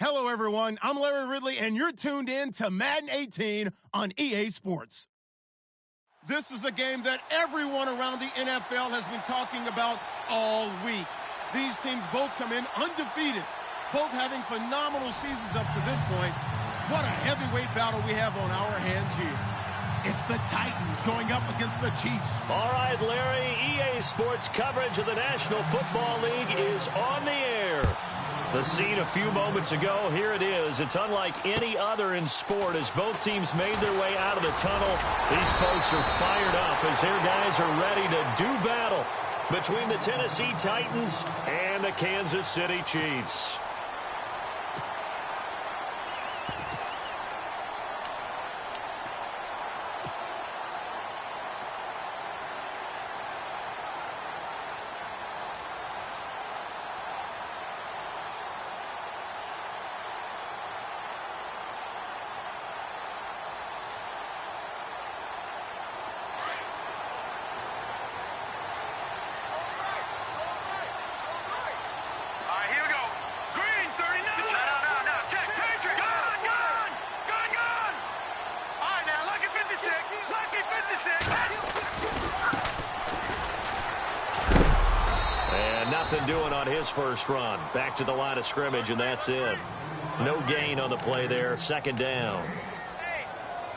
Hello, everyone. I'm Larry Ridley, and you're tuned in to Madden 18 on EA Sports. This is a game that everyone around the NFL has been talking about all week. These teams both come in undefeated, both having phenomenal seasons up to this point. What a heavyweight battle we have on our hands here. It's the Titans going up against the Chiefs. All right, Larry, EA Sports coverage of the National Football League is on the air. The scene a few moments ago, here it is. It's unlike any other in sport as both teams made their way out of the tunnel. These folks are fired up as their guys are ready to do battle between the Tennessee Titans and the Kansas City Chiefs. Nothing doing on his first run. Back to the line of scrimmage, and that's it. No gain on the play there. Second down.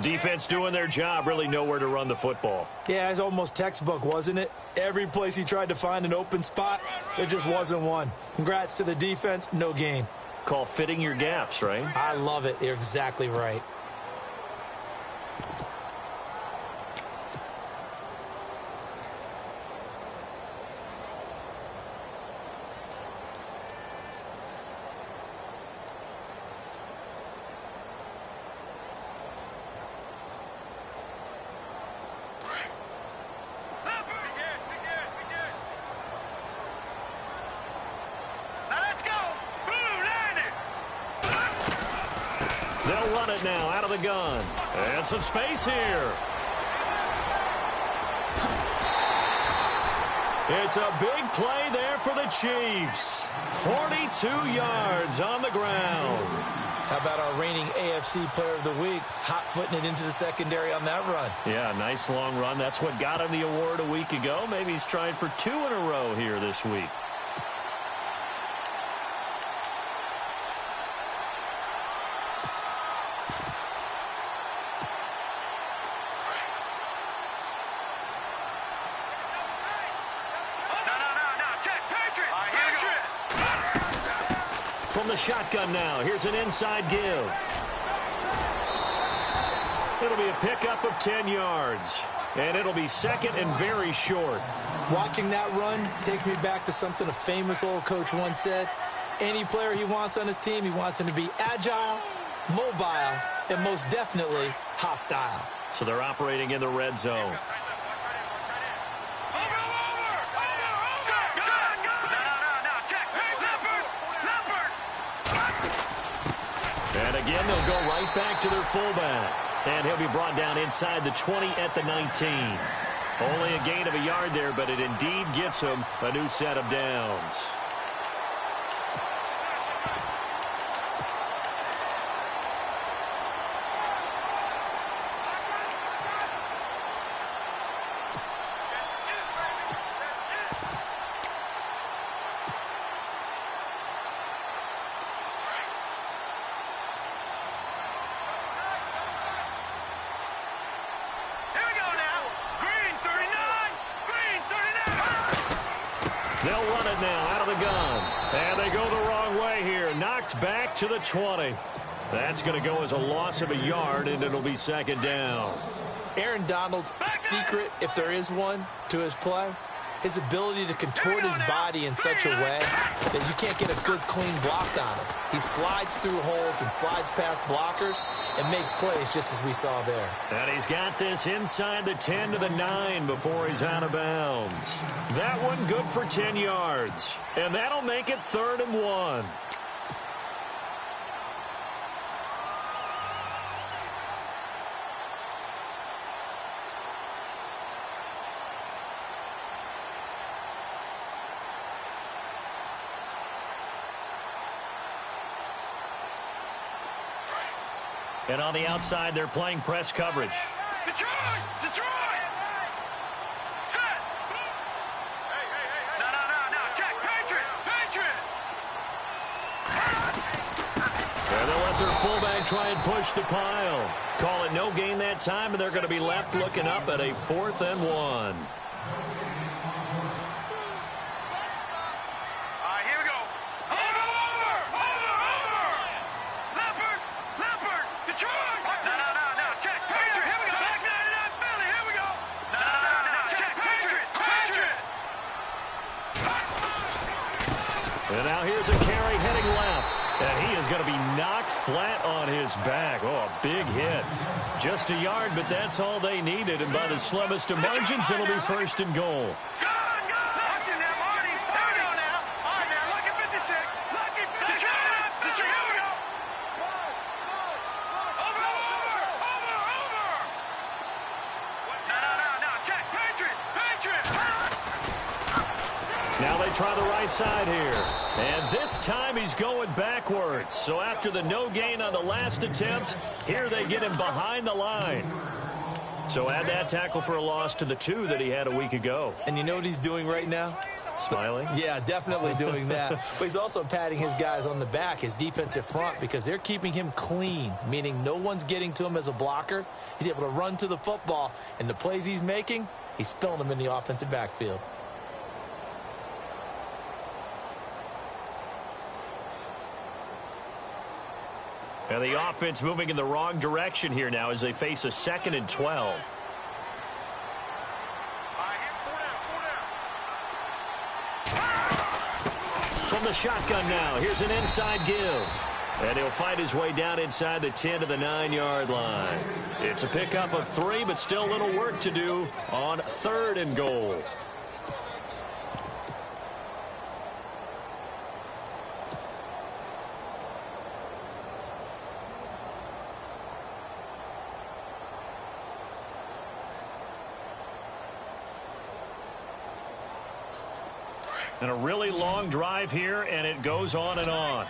Defense doing their job. Really nowhere to run the football. Yeah, it's almost textbook, wasn't it? Every place he tried to find an open spot, there just wasn't one. Congrats to the defense. No gain. Call fitting your gaps, right? I love it. You're exactly right. They'll run it now out of the gun. And some space here. It's a big play there for the Chiefs. 42 yards on the ground. How about our reigning AFC Player of the Week, hot-footing it into the secondary on that run? Yeah, nice long run. That's what got him the award a week ago. Maybe he's trying for 2 in a row here this week. From the shotgun now, here's an inside give. It'll be a pickup of 10 yards, and it'll be second and very short. Watching that run takes me back to something a famous old coach once said. Any player he wants on his team, he wants him to be agile, mobile, and most definitely hostile. So they're operating in the red zone. And again, they'll go right back to their fullback. And he'll be brought down inside the 20 at the 19. Only a gain of a yard there, but it indeed gets him a new set of downs. They'll run it now out of the gun. And they go the wrong way here. Knocked back to the 20. That's going to go as a loss of a yard, and it'll be second down. Aaron Donald's secret, if there is one, to his play, his ability to contort his body in such a way that you can't get a good, clean block on him. He slides through holes and slides past blockers and makes plays just as we saw there. And he's got this inside the 10 to the 9 before he's out of bounds. That one good for 10 yards. And that'll make it 3rd and 1. And on the outside, they're playing press coverage. Detroit! Detroit! Set! No. Check. Patriot! And they'll let their fullback try and push the pile. Call it no gain that time, and they're going to be left looking up at a 4th and 1. And now here's a carry heading left. And he is going to be knocked flat on his back. Oh, a big hit. Just a yard, but that's all they needed. And by the slimmest of margins, it'll be 1st and goal. Now they try the right side here. And this time he's going backwards. So after the no gain on the last attempt, here they get him behind the line. So add that tackle for a loss to the 2 that he had a week ago. And you know what he's doing right now? Smiling? Yeah, definitely doing that. But he's also patting his guys on the back, his defensive front, because they're keeping him clean, meaning no one's getting to him as a blocker. He's able to run to the football, and the plays he's making, he's spilling them in the offensive backfield. And the offense moving in the wrong direction here now as they face a 2nd and 12. From the shotgun now, here's an inside give. And he'll fight his way down inside the 10 to the 9-yard line. It's a pickup of 3, but still a little work to do on 3rd and goal. And a really long drive here, and it goes on and on.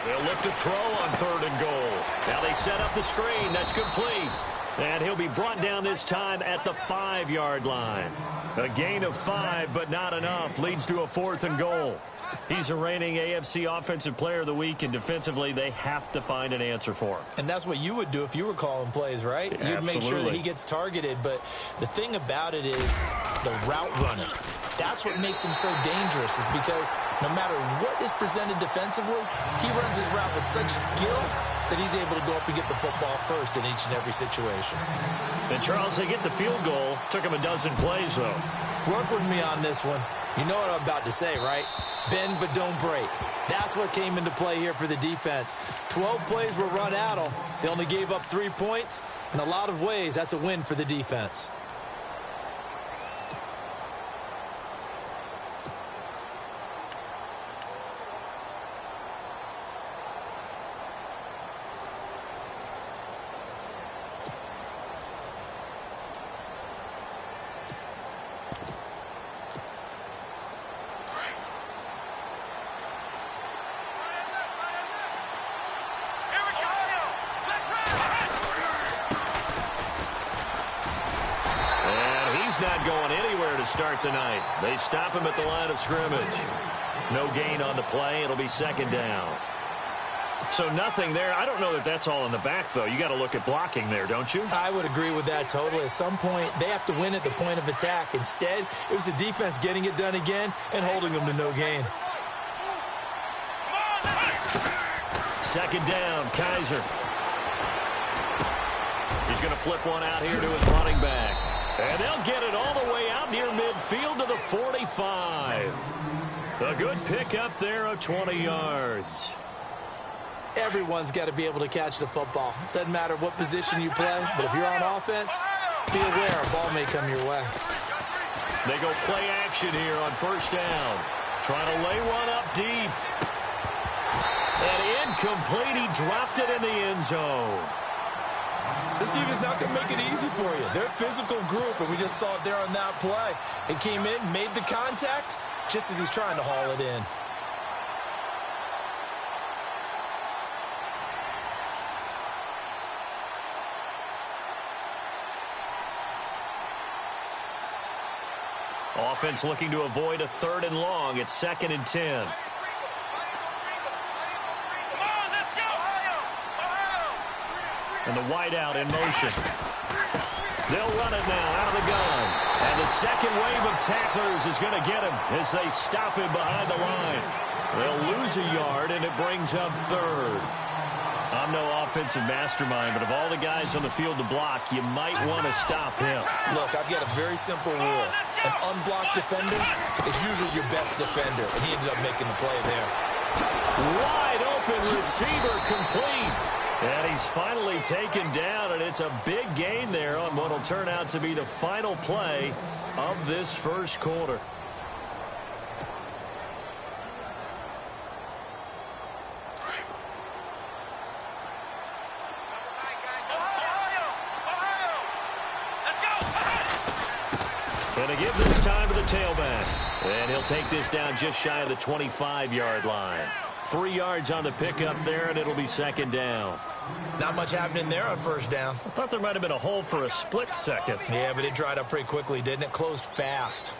They'll look to throw on 3rd and goal. Now they set up the screen. That's complete. And he'll be brought down this time at the 5-yard line. A gain of 5, but not enough. Leads to a 4th and goal. He's a reigning AFC Offensive Player of the Week, and defensively, they have to find an answer for him. And that's what you would do if you were calling plays, right? Absolutely. You'd make sure that he gets targeted. But the thing about it is the route running. That's what makes him so dangerous, is because no matter what is presented defensively, he runs his route with such skill that he's able to go up and get the football first in each and every situation. And, Charles, they get the field goal. Took him a dozen plays, though. Work with me on this one. You know what I'm about to say, right? Bend but don't break. That's what came into play here for the defense. 12 plays were run at them. They only gave up 3 points. In a lot of ways, that's a win for the defense. Not going anywhere to start the night. They stop him at the line of scrimmage. No gain on the play. It'll be 2nd down. So nothing there. I don't know that that's all in the back, though. You got to look at blocking there, don't you? I would agree with that totally. At some point, they have to win at the point of attack. Instead, it was the defense getting it done again and holding them to no gain. 2nd down, Kaiser. He's going to flip one out here to his running back. And they'll get it all the way out near midfield to the 45. A good pickup there of 20 yards. Everyone's got to be able to catch the football. Doesn't matter what position you play, but if you're on offense, be aware a ball may come your way. They go play action here on 1st down. Trying to lay one up deep. And incomplete. He dropped it in the end zone. This team is not going to make it easy for you. They're a physical group, and we just saw it there on that play. It came in, made the contact, just as he's trying to haul it in. Offense looking to avoid a 3rd and long. It's 2nd and 10. And the wideout in motion. They'll run it now out of the gun. And the second wave of tacklers is going to get him as they stop him behind the line. They'll lose a yard, and it brings up 3rd. I'm no offensive mastermind, but of all the guys on the field to block, you might want to stop him. Look, I've got a very simple rule. An unblocked defender is usually your best defender, and he ended up making the play there. Wide open receiver complete. And he's finally taken down, and it's a big gain there on what will turn out to be the final play of this first quarter. Going to give this time to the tailback. And he'll take this down just shy of the 25-yard line. 3 yards on the pickup there, and it'll be 2nd down. Not much happening there on 1st down. I thought there might have been a hole for a split second. Yeah, but it dried up pretty quickly, didn't it? Closed fast.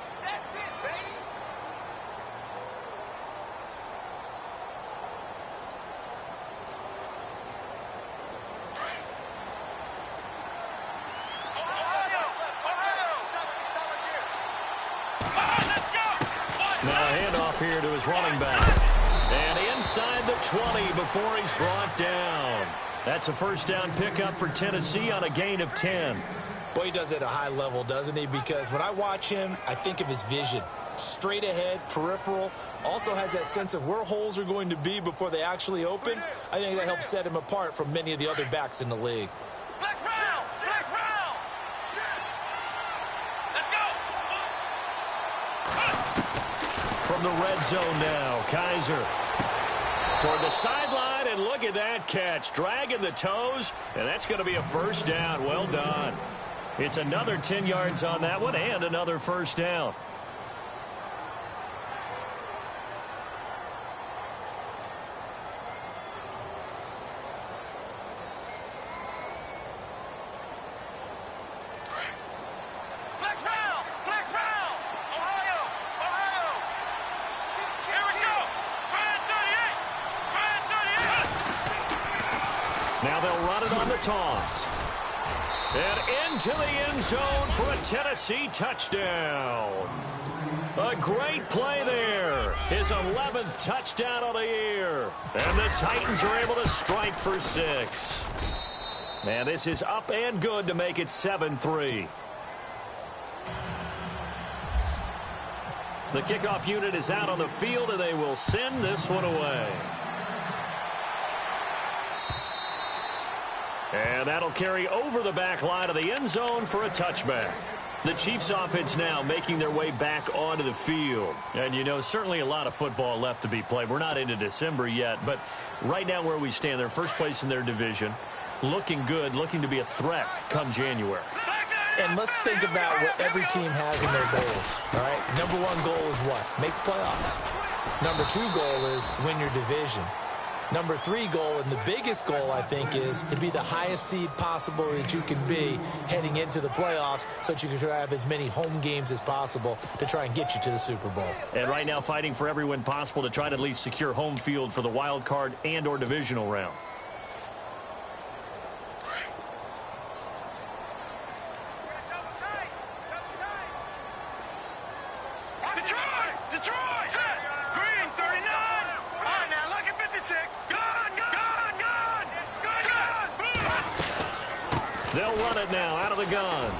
Now a handoff here to his running back. And inside the 20 before he's brought down. That's a 1st down pickup for Tennessee on a gain of 10. Boy, he does it at a high level, doesn't he? Because when I watch him, I think of his vision. Straight ahead, peripheral. Also has that sense of where holes are going to be before they actually open. I think that helps set him apart from many of the other backs in the league. From the red zone now, Kaiser toward the sideline, and look at that catch. Dragging the toes, and that's going to be a 1st down. Well done. It's another 10 yards on that one and another 1st down. Now they'll run it on the toss. And into the end zone for a Tennessee touchdown. A great play there. His 11th touchdown of the year. And the Titans are able to strike for 6. Man, this is up and good to make it 7-3. The kickoff unit is out on the field, and they will send this one away. And that'll carry over the back line of the end zone for a touchback. The Chiefs offense now making their way back onto the field. And, you know, certainly a lot of football left to be played. We're not into December yet, but right now where we stand, they're first place in their division. Looking good, looking to be a threat come January. And let's think about what every team has in their goals, all right? Number 1 goal is what? Make the playoffs. Number 2 goal is win your division. Number 3 goal, and the biggest goal, I think, is to be the highest seed possible that you can be heading into the playoffs so that you can have as many home games as possible to try and get you to the Super Bowl. And right now fighting for every win possible to try to at least secure home field for the wild card and or divisional round. They'll run it now out of the gun.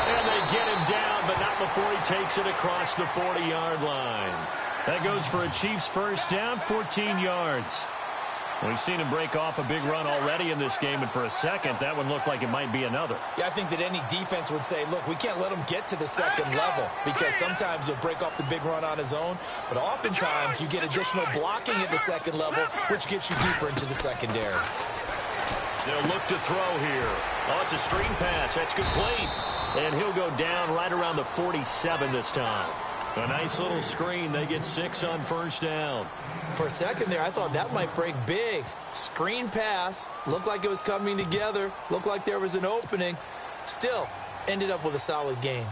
And they get him down, but not before he takes it across the 40-yard line. That goes for a Chiefs 1st down, 14 yards. We've seen him break off a big run already in this game, and for a second, that one looked like it might be another. Yeah, I think that any defense would say, look, we can't let him get to the second level, because sometimes he'll break off the big run on his own, but oftentimes you get additional blocking at the second level, which gets you deeper into the secondary. They'll look to throw here. Oh, it's a screen pass. That's complete. And he'll go down right around the 47 this time. A nice little screen. They get 6 on first down. For a second there, I thought that might break big. Screen pass. Looked like it was coming together. Looked like there was an opening. Still, ended up with a solid game.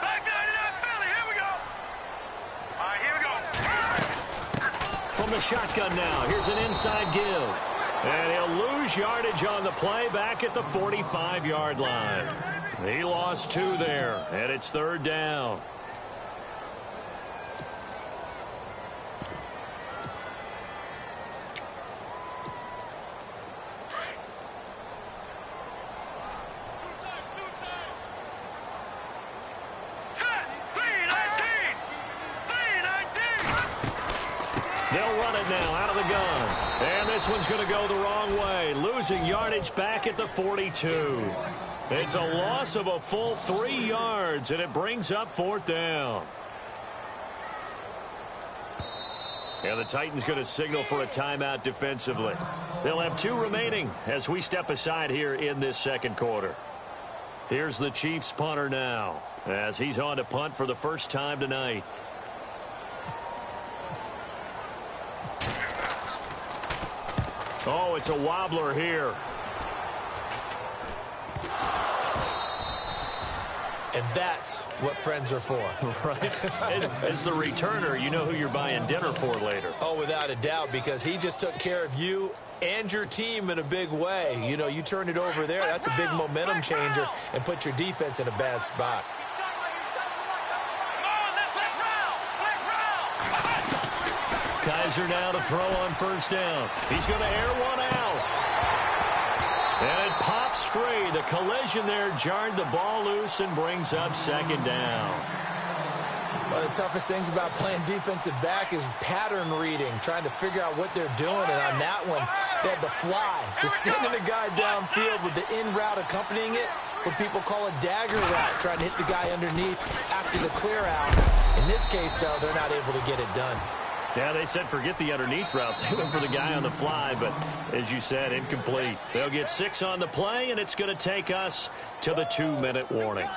Back 99 Philly, here we go. All right, here we go. From the shotgun now, here's an inside give. And he'll lose yardage on the play back at the 45-yard line. He lost 2 there, and it's third down. They'll run it now out of the gun. And this one's going to go the wrong way, losing yardage back at the 42. It's a loss of a full 3 yards, and it brings up fourth down. And the Titans going to signal for a timeout defensively. They'll have 2 remaining as we step aside here in this second quarter. Here's the Chiefs punter now as he's on to punt for the first time tonight. Oh, it's a wobbler here. And that's what friends are for. Right? As the returner, you know who you're buying dinner for later. Oh, without a doubt, because he just took care of you and your team in a big way. You know, you turn it over there, that's a big momentum changer and put your defense in a bad spot. Kaiser now to throw on first down. He's going to air one out. And it pops free. The collision there jarred the ball loose and brings up second down. One of the toughest things about playing defensive back is pattern reading, trying to figure out what they're doing. And on that one, they had the fly, just sending the guy downfield with the in route accompanying it, what people call a dagger route, trying to hit the guy underneath after the clear out. In this case, though, they're not able to get it done. Yeah, they said forget the underneath route. They went for the guy on the fly, but as you said, incomplete. They'll get 6 on the play, and it's going to take us to the 2-minute warning.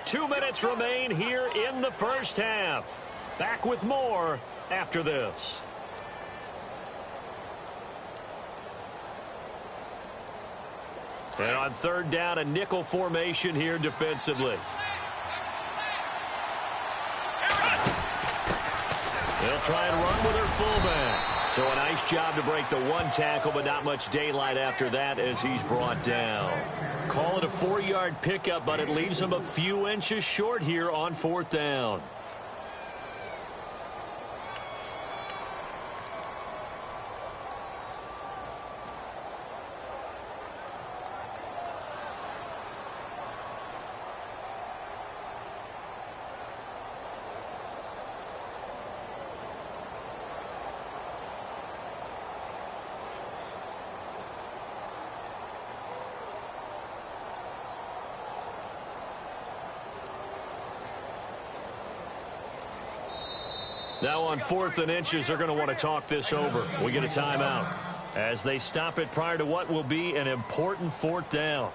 2 minutes remain here in the first half. Back with more after this. And on third down, a nickel formation here defensively. They'll try and run with their fullback. So a nice job to break the 1 tackle, but not much daylight after that as he's brought down. Call it a 4-yard pickup, but it leaves him a few inches short here on fourth down. Now on 4th and inches, they're going to want to talk this over. We get a timeout as they stop it prior to what will be an important fourth down.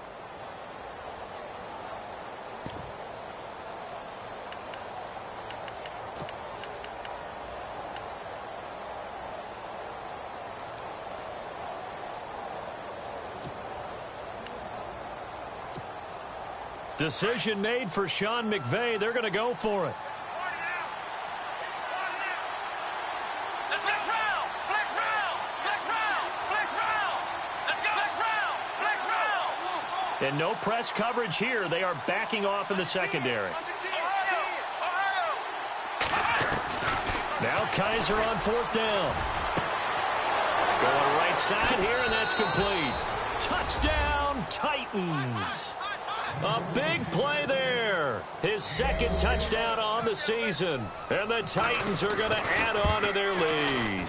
Decision made for Sean McVay. They're going to go for it. And no press coverage here. They are backing off in the secondary. Now Kaiser on fourth down. Going right side here, and that's complete. Touchdown, Titans. A big play there. His second touchdown on the season. And the Titans are going to add on to their lead.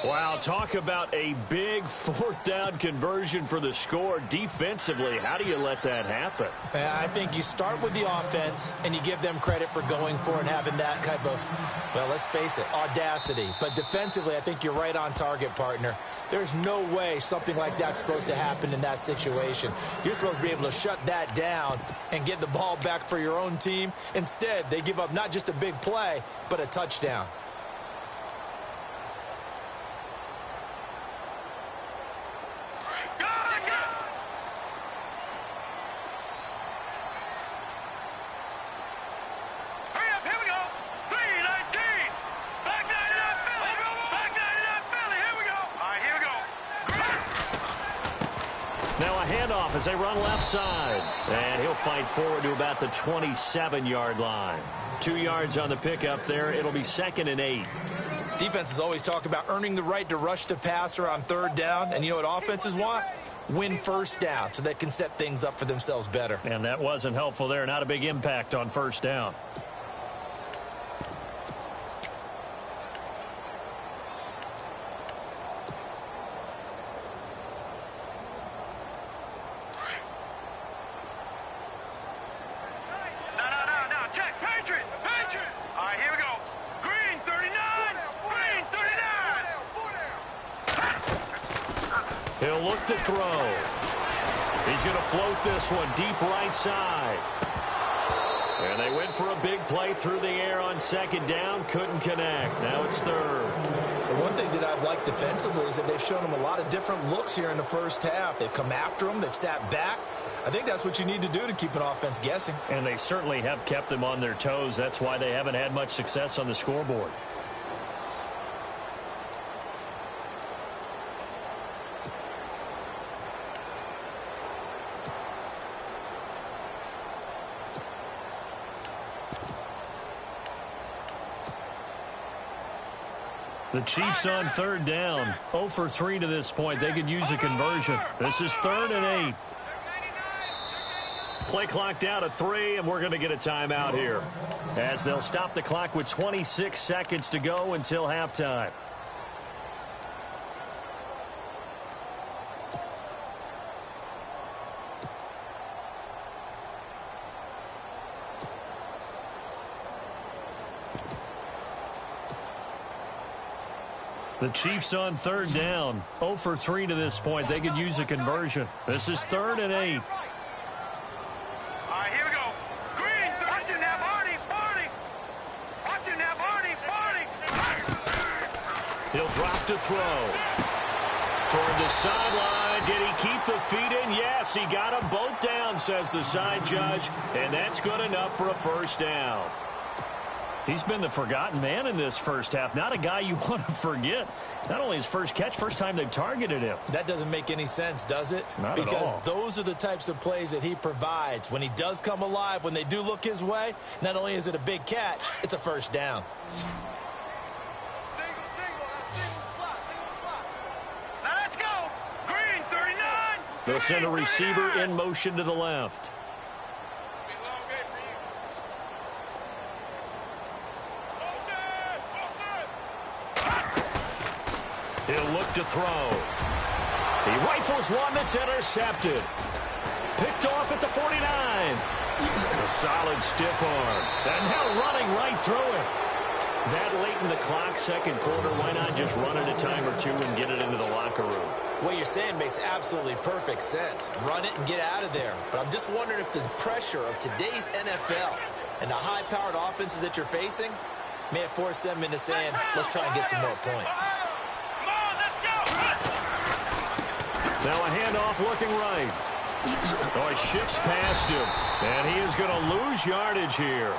Wow, talk about a big fourth down conversion for the score. Defensively, how do you let that happen? I think you start with the offense and you give them credit for going for it and having that type of, well, let's face it, audacity. But defensively, I think you're right on target, partner. There's no way something like that's supposed to happen in that situation. You're supposed to be able to shut that down and get the ball back for your own team. Instead, they give up not just a big play, but a touchdown. As they run left side. And he'll fight forward to about the 27-yard line. 2 yards on the pickup there. It'll be 2nd and 8. Defenses always talk about earning the right to rush the passer on 3rd down. And you know what offenses want? Win 1st down so they can set things up for themselves better. And that wasn't helpful there. Not a big impact on 1st down. He'll look to throw. He's going to float this one deep right side. And they went for a big play through the air on 2nd down. Couldn't connect. Now it's 3rd. The one thing that I've liked defensively is that they've shown them a lot of different looks here in the 1st half. They've come after them. They've sat back. I think that's what you need to do to keep an offense guessing. And they certainly have kept them on their toes. That's why they haven't had much success on the scoreboard. The Chiefs on 3rd down. 0 for 3 to this point. They could use a conversion. This is 3rd and 8. Play clock down to 3, and we're going to get a timeout here, as they'll stop the clock with 26 seconds to go until halftime. The Chiefs on 3rd down. 0 for 3 to this point. They could use a conversion. This is 3rd and 8. All right, here we go. Green, watch it now, Barney, Barney. Watch it now, Barney, Barney. He'll drop to throw. Toward the sideline. Did he keep the feet in? Yes, he got them both down, says the side judge. And that's good enough for a 1st down. He's been the forgotten man in this 1st half. Not a guy you want to forget. Not only his first catch, first time they've targeted him. That doesn't make any sense, does it? Not at all. Because those are the types of plays that he provides. When he does come alive, when they do look his way, not only is it a big catch, it's a 1st down. Now let's go. Green, 39. They'll send a receiver in motion to the left. He'll look to throw. He rifles one that's intercepted. Picked off at the 49. A solid stiff arm. And now running right through it. That late in the clock, 2nd quarter, why not just run it a time or two and get it into the locker room? What you're saying makes absolutely perfect sense. Run it and get out of there. But I'm just wondering if the pressure of today's NFL and the high-powered offenses that you're facing may have forced them into saying, let's try and get some more points. Now a handoff looking right. Oh, he shifts past him. And he is going to lose yardage here.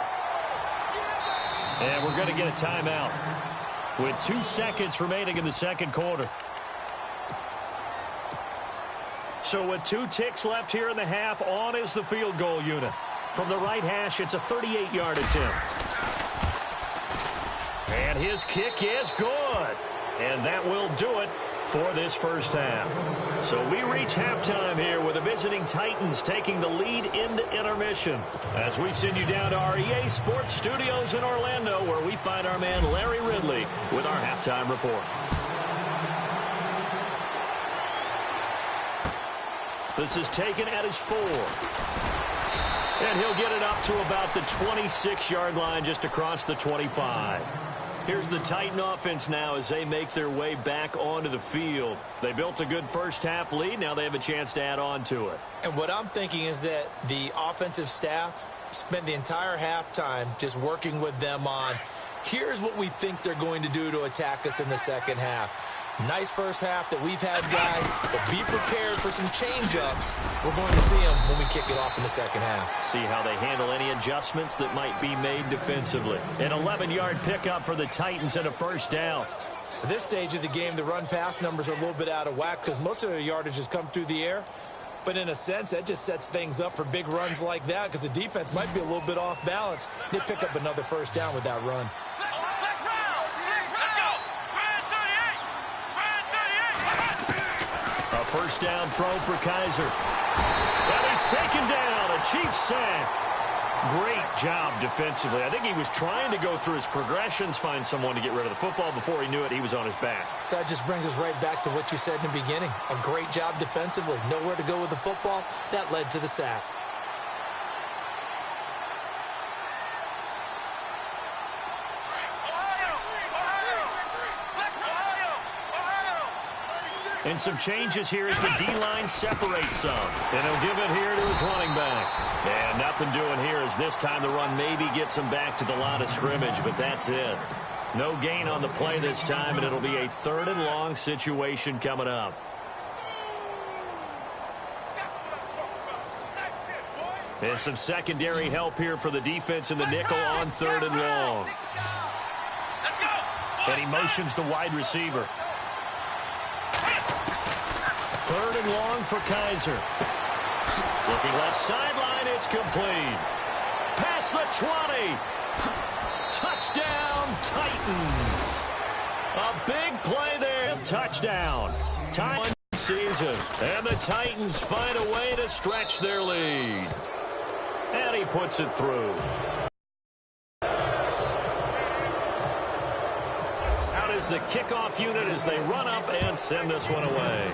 And we're going to get a timeout with 2 seconds remaining in the 2nd quarter. So with 2 ticks left here in the half, on is the field goal unit. From the right hash, it's a 38-yard attempt. And his kick is good. And that will do it for this first half. So we reach halftime here with the visiting Titans taking the lead into intermission as we send you down to our EA Sports Studios in Orlando, where we find our man Larry Ridley with our halftime report. This is taken at his 4. And he'll get it up to about the 26-yard line, just across the 25. Here's the Titan offense now as they make their way back onto the field. They built a good first-half lead. Now they have a chance to add on to it. And what I'm thinking is that the offensive staff spent the entire halftime just working with them on, here's what we think they're going to do to attack us in the second half. Nice first half that we've had, guys, but be prepared for some change-ups. We're going to see them when we kick it off in the second half. See how they handle any adjustments that might be made defensively. An 11-yard pickup for the Titans and a first down. At this stage of the game, the run-pass numbers are a little bit out of whack because most of their yardage has come through the air. But in a sense, that just sets things up for big runs like that because the defense might be a little bit off balance. They pick up another first down with that run. A first down throw for Kaiser. And he's taken down. A Chiefs sack. Great job defensively. I think he was trying to go through his progressions, find someone to get rid of the football. Before he knew it, he was on his back. So that just brings us right back to what you said in the beginning. A great job defensively. Nowhere to go with the football. That led to the sack. And some changes here as the D-line separates some. And he'll give it here to his running back. And nothing doing here as this time the run maybe gets him back to the line of scrimmage, but that's it. No gain on the play this time, and it'll be a 3rd and long situation coming up. And some secondary help here for the defense in the nickel on 3rd and long. And he motions the wide receiver. 3rd and long for Kaiser. Looking left sideline, it's complete. Past the 20. Touchdown, Titans. A big play there. Touchdown. Time season. And the Titans find a way to stretch their lead. And he puts it through. Out is the kickoff unit as they run up and send this one away.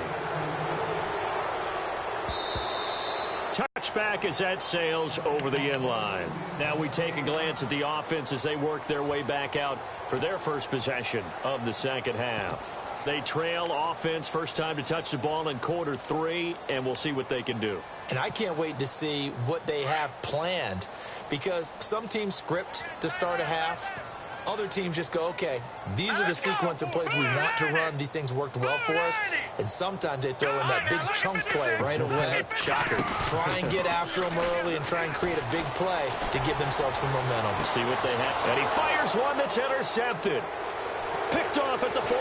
Touchback as that sails over the end line. Now we take a glance at the offense as they work their way back out for their first possession of the second half. They trail offense, first time to touch the ball in quarter 3, and we'll see what they can do. And I can't wait to see what they have planned because some teams script to start a half. Other teams just go, okay, these are the sequence of plays we want to run. These things worked well for us. And sometimes they throw in that big chunk play right away. Shocker. Try and get after them early and try and create a big play to give themselves some momentum. See what they have. And he fires one that's intercepted. Picked off at the 45.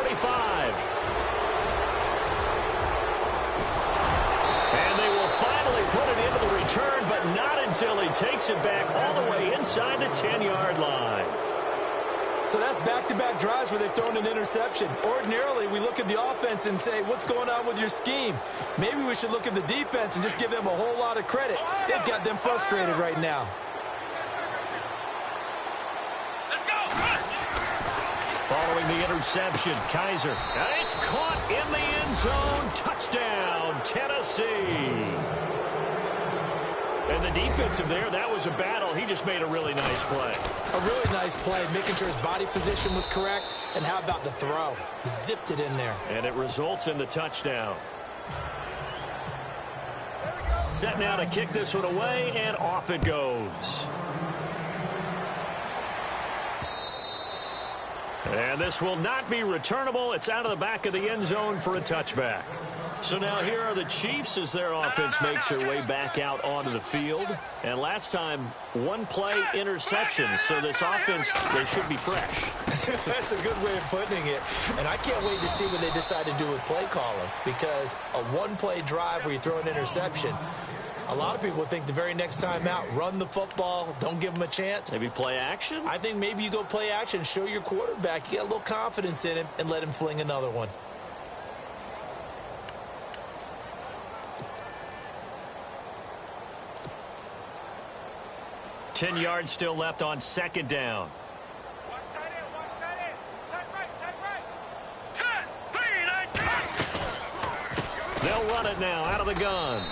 And they will finally put it into the return, but not until he takes it back all the way inside the 10-yard line. So that's back-to-back drives where they've thrown an interception. Ordinarily, we look at the offense and say, what's going on with your scheme? Maybe we should look at the defense and just give them a whole lot of credit. They've got them frustrated right now. Following the interception, Kaiser. And it's caught in the end zone. Touchdown, Tennessee. And the defensive there, that was a battle. He just made a really nice play. A really nice play, making sure his body position was correct. And how about the throw? Zipped it in there. And it results in the touchdown. Set now to kick this one away, and off it goes. And this will not be returnable. It's out of the back of the end zone for a touchback. So now here are the Chiefs as their offense makes their way back out onto the field. And last time, one play interception. So this offense, they should be fresh. That's a good way of putting it. And I can't wait to see what they decide to do with play calling. Because a one-play drive where you throw an interception, a lot of people think the very next time out, run the football, don't give them a chance. Maybe play action? I think maybe you go play action, show your quarterback, you got a little confidence in him, and let him fling another one. 10 yards still left on second down. Watch tight end, watch tight end. Tight right. Set, They'll run it now out of the gun.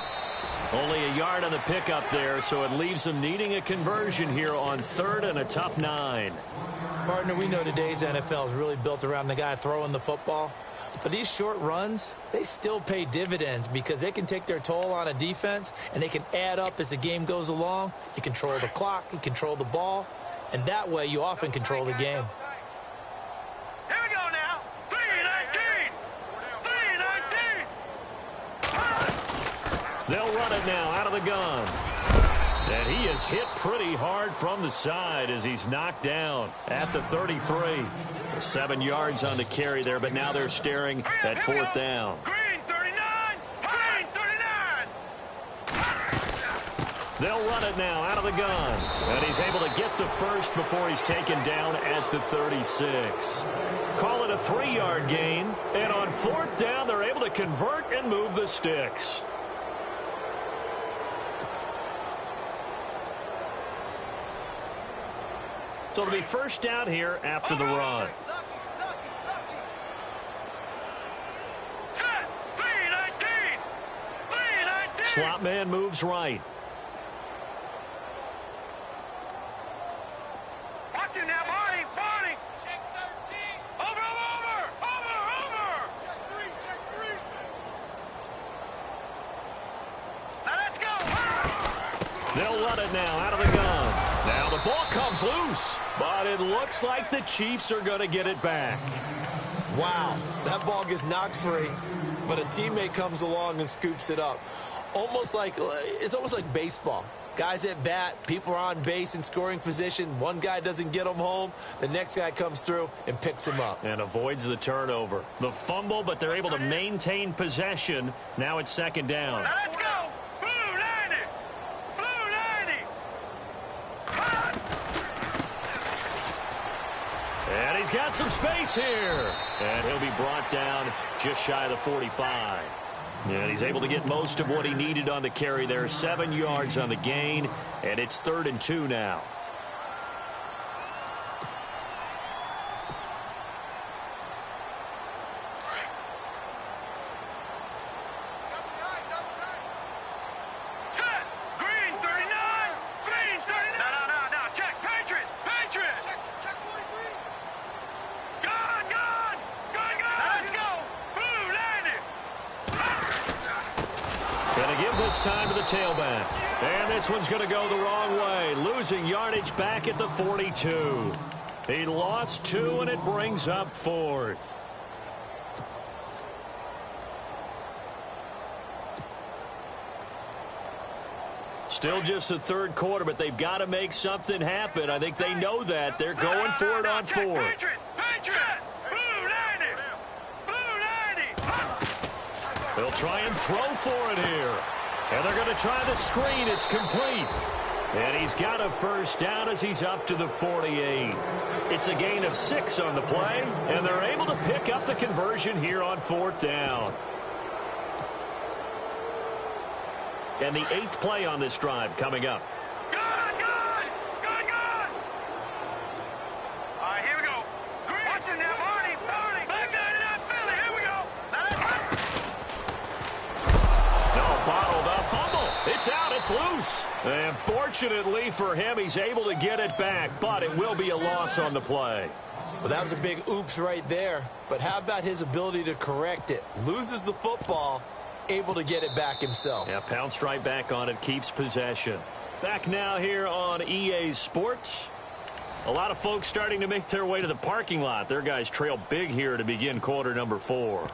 Only a yard on the pickup there, so it leaves them needing a conversion here on 3rd and a tough 9. Partner, we know today's NFL is really built around the guy throwing the football. But these short runs, they still pay dividends because they can take their toll on a defense and they can add up as the game goes along. You control the clock, you control the ball, and that way you often control the game. Here we go now. 3-19. 3-19. They'll run it now out of the gun. And he is hit pretty hard from the side as he's knocked down at the 33. 7 yards on the carry there, but now they're staring at 4th down. Green 39. Green 39. They'll run it now out of the gun. And he's able to get the first before he's taken down at the 36. Call it a 3-yard gain. And on 4th down, they're able to convert and move the sticks. So it'll be first down here after the run. Set, 3-19. 3-19. Slot man moves right. Watch him now, Barney. Check 13. Over. Check 3. Now let's go. They'll run it now out of the gun. Now the ball comes loose, but it looks like the Chiefs are going to get it back. Wow, that ball gets knocked free, but a teammate comes along and scoops it up. It's almost like baseball. Guys at bat, people are on base in scoring position. One guy doesn't get him home. The next guy comes through and picks him up. And avoids the turnover. The fumble, but they're able to maintain possession. Now it's second down. Now let's go. Blue 90. Blue 90. And he's got some space here. And he'll be brought down just shy of the 45. And he's able to get most of what he needed on the carry there. 7 yards on the gain. And it's 3rd and 2 now. Set. Green 39. Green 39. No. Check. Patriot. Check 43. Gun. Now let's go. Blue 90. Going to give this time to the tailback. And this one's going to go the wrong way. Losing yardage back at the 42. He lost 2, and it brings up 4th. Still just the 3rd quarter, but they've got to make something happen. I think they know that. They're going for it on 4th. Patriot. Blue 90. They'll try and throw for it here. And they're going to try the screen. It's complete. And he's got a first down as he's up to the 48. It's a gain of 6 on the play, and they're able to pick up the conversion here on 4th down. And the 8th play on this drive coming up. Good. All right, here we go. Watch him now, Barney. Back down in Philly. Here we go. Now let's go. No, bottled up fumble. It's out. It's loose. And fortunately for him, he's able to get it back, but it will be a loss on the play. Well, that was a big oops right there. But how about his ability to correct it? Loses the football, able to get it back himself. Yeah, pounced right back on it, keeps possession. Back now here on EA Sports. A lot of folks starting to make their way to the parking lot. Their guys trail big here to begin quarter number 4.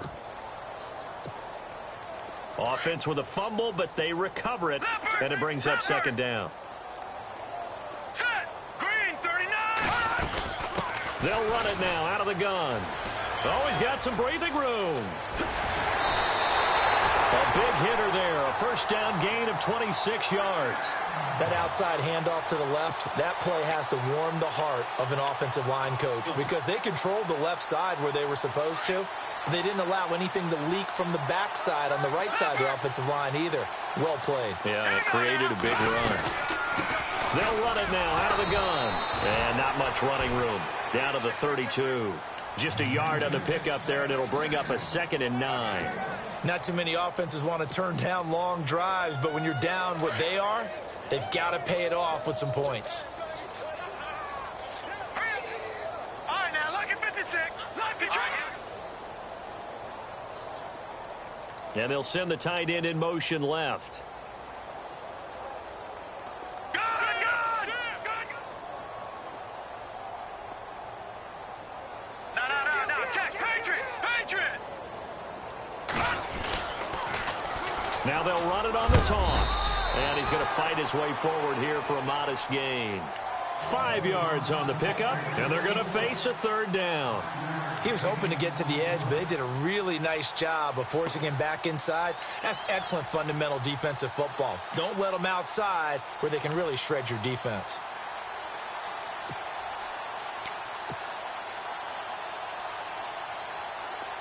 Offense with a fumble, but they recover it, and it brings up second down. Set. Green 39. They'll run it now out of the gun. Oh, he's got some breathing room. A big hitter there. A first down gain of 26 yards. That outside handoff to the left, that play has to warm the heart of an offensive line coach because they controlled the left side where they were supposed to. But they didn't allow anything to leak from the backside on the right side of the offensive line either. Well played. Yeah, and it created a big run. They'll run it now out of the gun. And not much running room. Down to the 32. Just a yard on the pickup there, and it'll bring up a 2nd and 9. Not too many offenses want to turn down long drives, but when you're down what they are, they've got to pay it off with some points. All right, now, look at 56. Look at trigger. And they'll send the tight end in motion left. Now they'll run it on the toss. And he's going to fight his way forward here for a modest gain. 5 yards on the pickup, and they're going to face a 3rd down. He was hoping to get to the edge, but they did a really nice job of forcing him back inside. That's excellent fundamental defensive football. Don't let them outside where they can really shred your defense.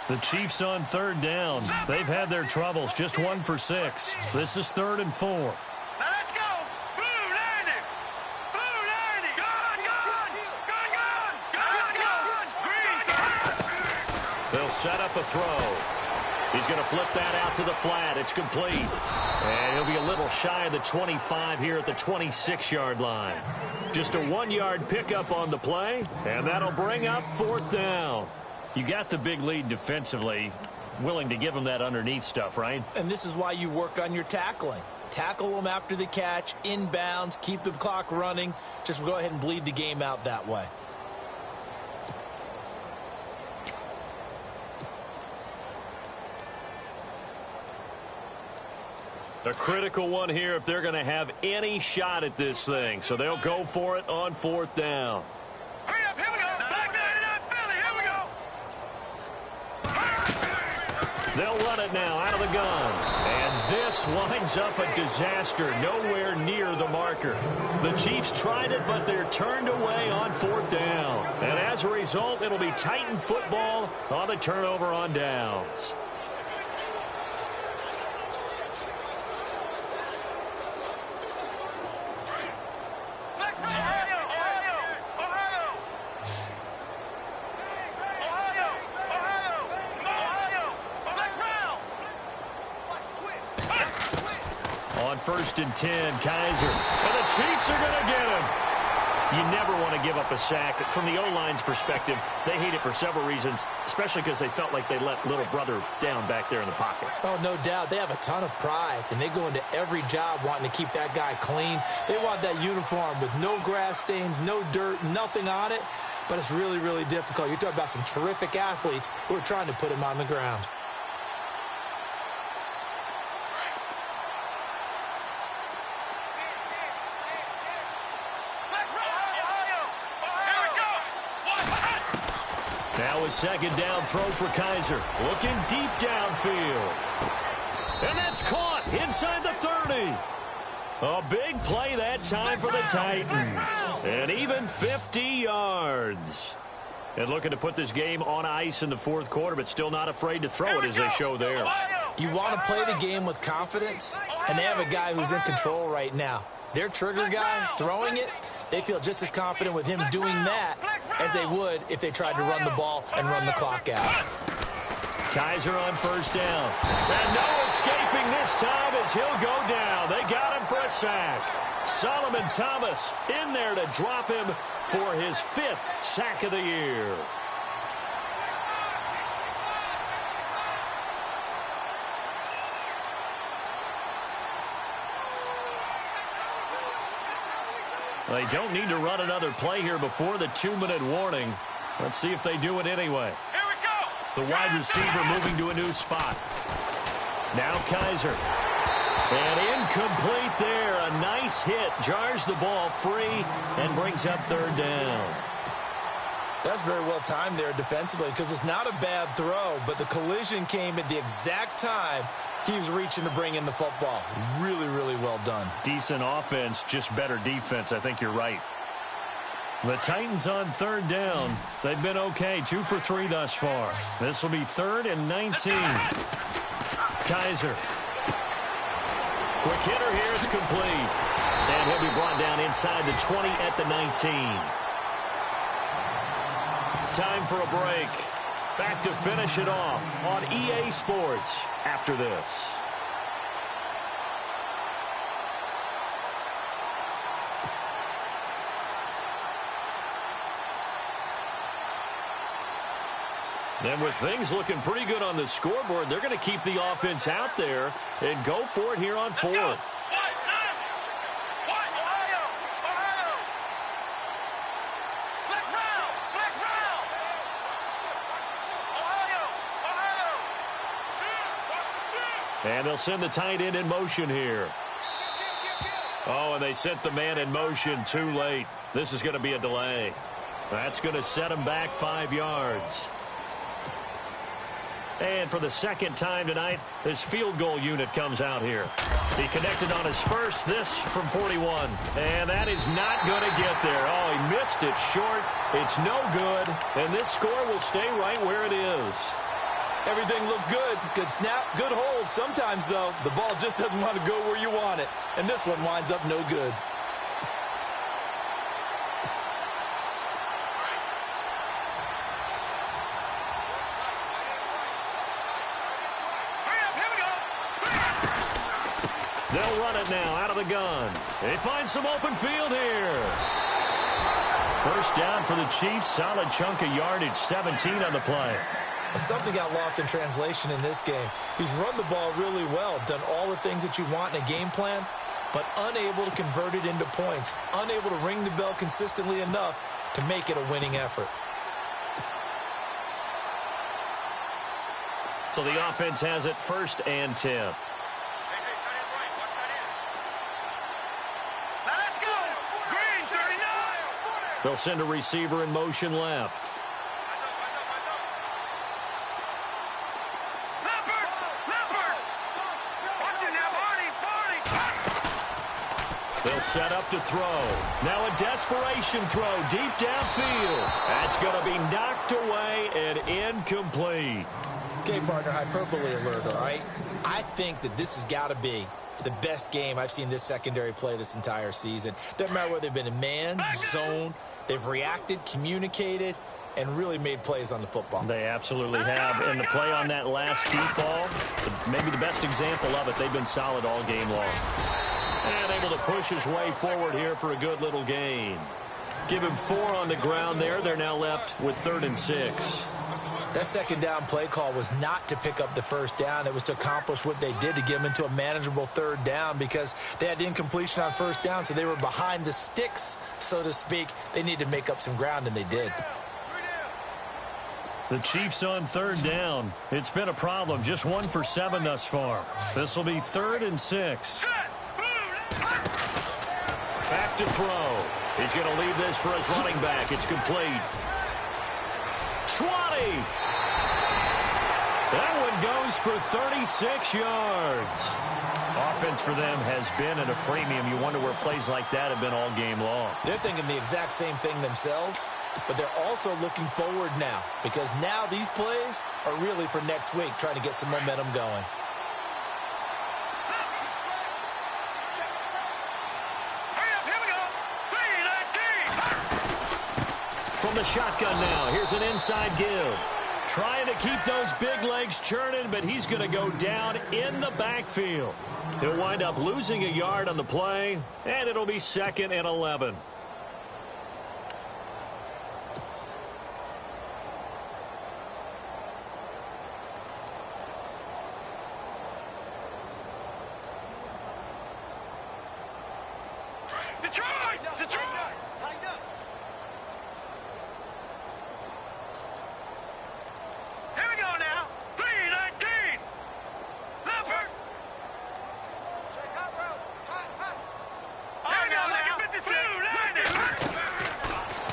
The Chiefs on 3rd down. They've had their troubles. Just 1 for 6. This is 3rd and 4. Now let's go. Blue 90. Blue 90. Gun. Let's go. They'll set up a throw. He's going to flip that out to the flat. It's complete. And he'll be a little shy of the 25 here at the 26-yard line. Just a 1-yard pickup on the play, and that'll bring up 4th down. You got the big lead defensively, willing to give them that underneath stuff, right? And this is why you work on your tackling. Tackle them after the catch, inbounds, keep the clock running. Just go ahead and bleed the game out that way. A critical one here if they're going to have any shot at this thing. So they'll go for it on 4th down. Hurry up, here we go. Back 99 Philly, here we go. They'll run it now out of the gun. And this winds up a disaster, nowhere near the marker. The Chiefs tried it, but they're turned away on 4th down. And as a result, it'll be Titan football on the turnover on downs. On 1st and 10, Kaiser. And the Chiefs are going to get him. You never want to give up a sack. From the O-line's perspective, they hate it for several reasons, especially because they felt like they let little brother down back there in the pocket. Oh, no doubt. They have a ton of pride, and they go into every job wanting to keep that guy clean. They want that uniform with no grass stains, no dirt, nothing on it. But it's really, really difficult. You're talking about some terrific athletes who are trying to put him on the ground. Now a 2nd down throw for Kaiser. Looking deep downfield. And that's caught inside the 30. A big play that time for the Titans. And even 50 yards. And looking to put this game on ice in the 4th quarter, but still not afraid to throw it as they show there. You want to play the game with confidence, and they have a guy who's in control right now. Their trigger guy throwing it, they feel just as confident with him doing that as they would if they tried to run the ball and run the clock out. Kaiser on 1st down. And no escaping this time as he'll go down. They got him for a sack. Solomon Thomas in there to drop him for his 5th sack of the year. They don't need to run another play here before the 2-minute warning. Let's see if they do it anyway. Here we go. The wide receiver moving to a new spot. Now Kaiser. And incomplete there. A nice hit. Jars the ball free and brings up 3rd down. That's very well timed there defensively because it's not a bad throw, but the collision came at the exact time he was reaching to bring in the football. Really, really well done. Decent offense, just better defense. I think you're right. The Titans on 3rd down. They've been okay. 2 for 3 thus far. This will be 3rd and 19. Kaiser. Quick hitter here. It's complete. And he'll be brought down inside the 20 at the 19. Time for a break. Back to finish it off on EA Sports after this. And with things looking pretty good on the scoreboard, they're going to keep the offense out there and go for it here on fourth. And they'll send the tight end in motion here. Oh, and they sent the man in motion too late. This is going to be a delay. That's going to set him back 5 yards. And for the second time tonight, his field goal unit comes out here. He connected on his first, this from 41. And that is not going to get there. Oh, he missed it short. It's no good. And this score will stay right where it is. Everything looked good. Good snap, good hold. Sometimes, though, the ball just doesn't want to go where you want it. And this one winds up no good. They'll run it now out of the gun. They find some open field here. First down for the Chiefs. Solid chunk of yardage, 17 on the play. Something got lost in translation in this game. He's run the ball really well, done all the things that you want in a game plan, but unable to convert it into points, unable to ring the bell consistently enough to make it a winning effort. So the offense has it 1st and 10. They'll send a receiver in motion left. They'll set up to throw. Now a desperation throw deep downfield. That's going to be knocked away and incomplete. Okay, partner, hyperbole alert, all right? I think that this has got to be the best game I've seen this secondary play this entire season. Doesn't matter whether they've been in man, zone, they've reacted, communicated, and really made plays on the football. They absolutely have. And the play on that last deep ball, maybe the best example of it, they've been solid all game long. And able to push his way forward here for a good little gain. Give him 4 on the ground there. They're now left with 3rd and 6. That second down play call was not to pick up the first down. It was to accomplish what they did, to get them into a manageable 3rd down, because they had incompletion on first down, so they were behind the sticks, so to speak. They needed to make up some ground, and they did. The Chiefs on 3rd down. It's been a problem. Just 1 for 7 thus far. This will be 3rd and 6. Back to throw. He's going to leave this for his running back. It's complete. 20. That one goes for 36 yards. Offense for them has been at a premium. You wonder where plays like that have been all game long. They're thinking the exact same thing themselves, but they're also looking forward now, because now these plays are really for next week, trying to get some momentum going. From the shotgun now, here's an inside give. Trying to keep those big legs churning, but he's going to go down in the backfield. He'll wind up losing a yard on the play, and it'll be 2nd and 11.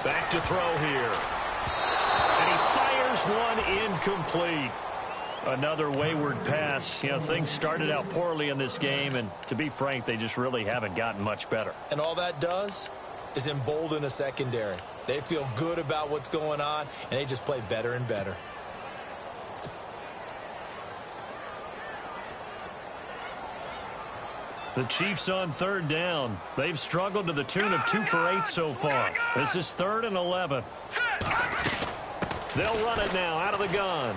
Back to throw here. And he fires one incomplete. Another wayward pass. You know, things started out poorly in this game, and to be frank, they just really haven't gotten much better. And all that does is embolden a secondary. They feel good about what's going on, and they just play better and better. The Chiefs on third down. They've struggled to the tune of 2 for 8 so far. This is 3rd and 11. They'll run it now out of the gun.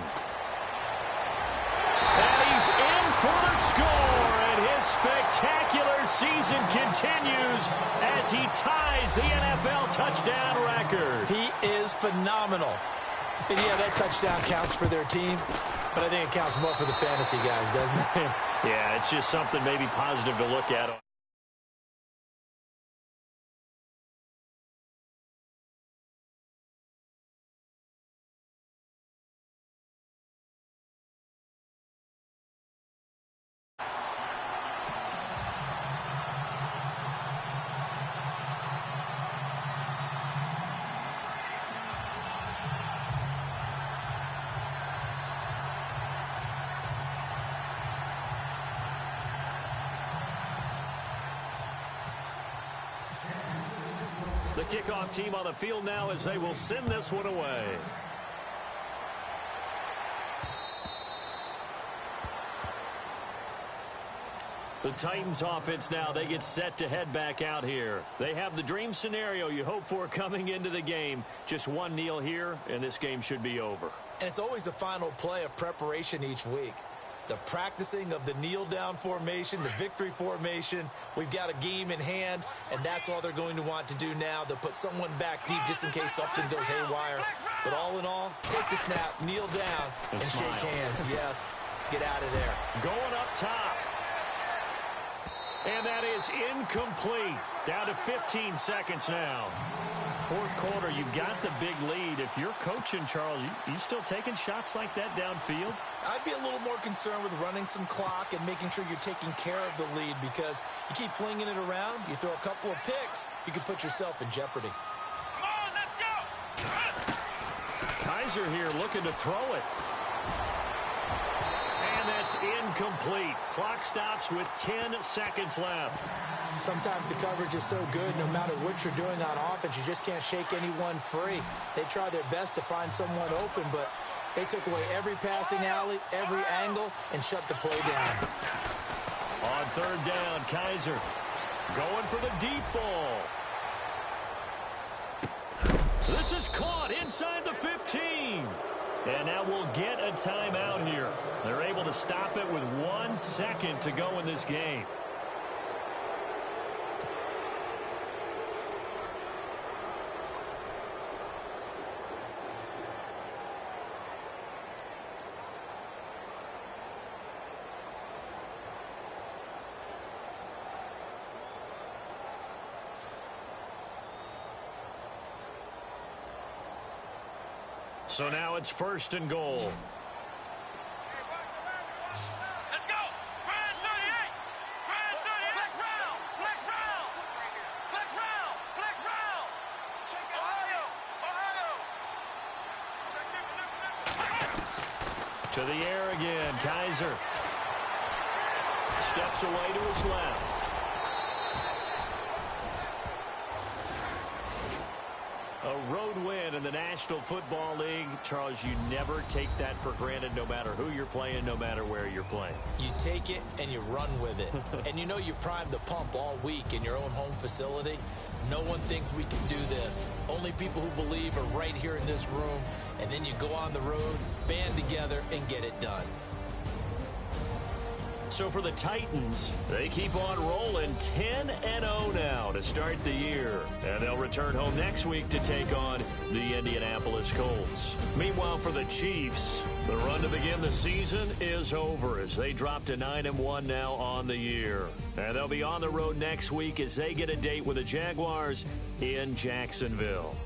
And he's in for the score. And his spectacular season continues as he ties the NFL touchdown record. He is phenomenal. And yeah, that touchdown counts for their team. But I think it counts more for the fantasy guys, doesn't it? Yeah, it's just something maybe positive to look at. The kickoff team on the field now as they will send this one away. The Titans offense now, they get set to head back out here. They have the dream scenario you hope for coming into the game. Just one kneel here, and this game should be over. And it's always the final play of preparation each week. The practicing of the kneel-down formation, the victory formation. We've got a game in hand, and that's all they're going to want to do now. They'll put someone back deep just in case something goes haywire. But all in all, take the snap, kneel down, and shake hands. Yes, get out of there. Going up top. And that is incomplete. Down to 15 seconds now. Fourth quarter, you've got the big lead. If you're coaching, Charles, you still taking shots like that downfield? I'd be a little more concerned with running some clock and making sure you're taking care of the lead, because you keep flinging it around, you throw a couple of picks, you can put yourself in jeopardy. Come on, let's go. Kaiser here looking to throw it. And that's incomplete. Clock stops with 10 seconds left. Sometimes the coverage is so good, no matter what you're doing on offense, you just can't shake anyone free. They try their best to find someone open, but they took away every passing alley, every angle, and shut the play down. On third down, Kaiser going for the deep ball. This is caught inside the 15. And now we'll get a timeout here. They're able to stop it with 1 second to go in this game. So now it's 1st and goal. Let's go. Grand 38. Grand 38. Flex round. Flex round. Flex round. Flex round. Ohio. To the air again. Kaiser steps away to his left. A road win in the National Football League. Charles, you never take that for granted, no matter who you're playing, no matter where you're playing. You take it and you run with it. And you know you primed the pump all week in your own home facility. No one thinks we can do this. Only people who believe are right here in this room. And then you go on the road, band together, and get it done. So for the Titans, they keep on rolling 10-0 now to start the year. And they'll return home next week to take on the Indianapolis Colts. Meanwhile, for the Chiefs, the run to begin the season is over as they drop to 9-1 now on the year. And they'll be on the road next week as they get a date with the Jaguars in Jacksonville.